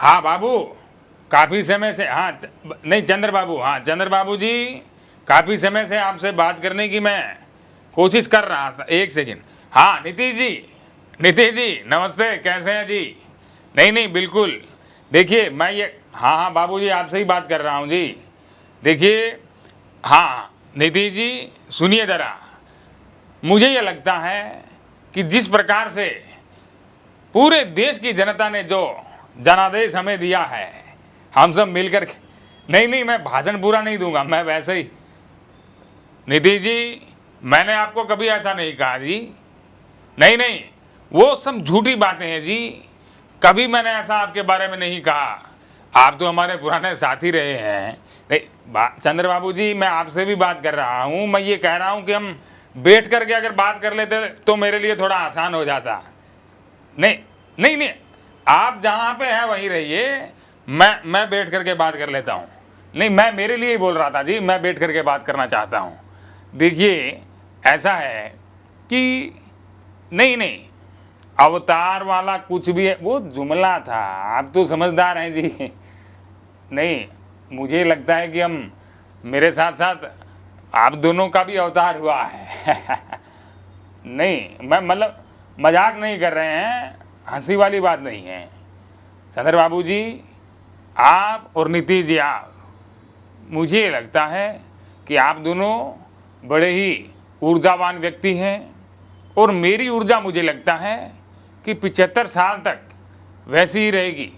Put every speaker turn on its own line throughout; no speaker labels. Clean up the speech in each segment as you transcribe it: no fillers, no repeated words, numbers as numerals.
हाँ बाबू, काफ़ी समय से, हाँ नहीं चंद्र बाबू, हाँ चंद्र बाबू जी, काफ़ी समय से आपसे बात करने की मैं कोशिश कर रहा था। एक सेकंड। हाँ नीतीश जी, नीतीश जी नमस्ते, कैसे हैं जी? नहीं नहीं बिल्कुल, देखिए मैं ये, हाँ हाँ बाबू जी आपसे ही बात कर रहा हूँ जी। देखिए, हाँ नीतीश जी सुनिए ज़रा, मुझे ये लगता है कि जिस प्रकार से पूरे देश की जनता ने जो जनादेश हमें दिया है, हम सब मिलकर, नहीं नहीं मैं भाषण पूरा नहीं दूंगा, मैं वैसे ही, नीतीश जी मैंने आपको कभी ऐसा नहीं कहा जी, नहीं नहीं, वो सब झूठी बातें हैं जी, कभी मैंने ऐसा आपके बारे में नहीं कहा। आप तो हमारे पुराने साथी रहे हैं। नहीं चंद्र बाबू जी, मैं आपसे भी बात कर रहा हूँ, मैं ये कह रहा हूँ कि हम बैठ करके अगर बात कर लेते तो मेरे लिए थोड़ा आसान हो जाता। नहीं नहीं नहीं, आप जहाँ पे हैं वहीं रहिए, मैं बैठ करके बात कर लेता हूँ। नहीं मैं मेरे लिए ही बोल रहा था जी, मैं बैठ करके बात करना चाहता हूँ। देखिए ऐसा है कि नहीं नहीं, अवतार वाला कुछ भी है वो जुमला था, आप तो समझदार हैं जी। नहीं, मुझे लगता है कि हम, मेरे साथ साथ आप दोनों का भी अवतार हुआ है। नहीं मैं मतलब मजाक नहीं कर रहे हैं, हंसी वाली बात नहीं है। चंद्र बाबू जी आप और नीतीश जी आप, मुझे लगता है कि आप दोनों बड़े ही ऊर्जावान व्यक्ति हैं, और मेरी ऊर्जा मुझे लगता है कि 75 साल तक वैसी ही रहेगी।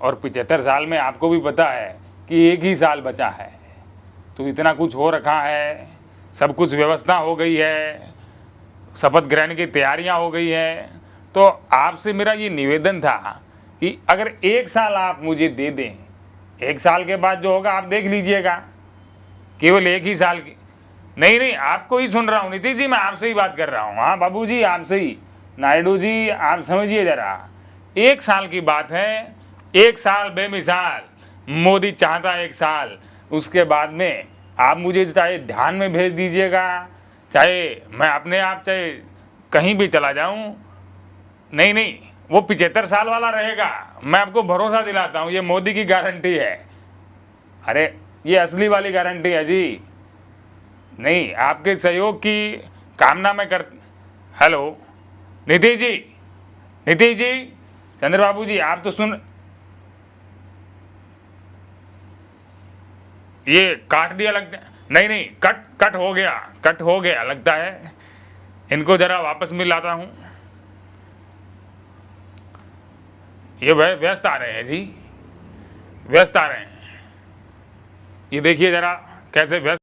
और 75 साल में आपको भी पता है कि एक ही साल बचा है, तो इतना कुछ हो रखा है, सब कुछ व्यवस्था हो गई है, शपथ ग्रहण की तैयारियां हो गई है। तो आपसे मेरा ये निवेदन था कि अगर 1 साल आप मुझे दे दें, 1 साल के बाद जो होगा आप देख लीजिएगा, केवल 1 ही साल की, नहीं नहीं आपको ही सुन रहा हूँ नीतीश जी, मैं आपसे ही बात कर रहा हूँ। हाँ बाबू जी आपसे ही, नायडू जी आप समझिए ज़रा, 1 साल की बात है, 1 साल बेमिसाल, मोदी चाहता है 1 साल, उसके बाद में आप मुझे चाहे ध्यान में भेज दीजिएगा, चाहे मैं अपने आप चाहे कहीं भी चला जाऊं, नहीं नहीं वो 75 साल वाला रहेगा, मैं आपको भरोसा दिलाता हूं, ये मोदी की गारंटी है। अरे ये असली वाली गारंटी है जी। नहीं आपके सहयोग की कामना में कर, हेलो नीतीश जी, नीतीश जी, चंद्र बाबू जी आप तो सुन, ये काट दिया लगता है, नहीं नहीं कट हो गया, कट हो गया लगता है, इनको जरा वापस मिलाता हूँ। ये व्यस्त आ रहे हैं जी, व्यस्त आ रहे हैं, ये देखिए जरा कैसे व्यस्त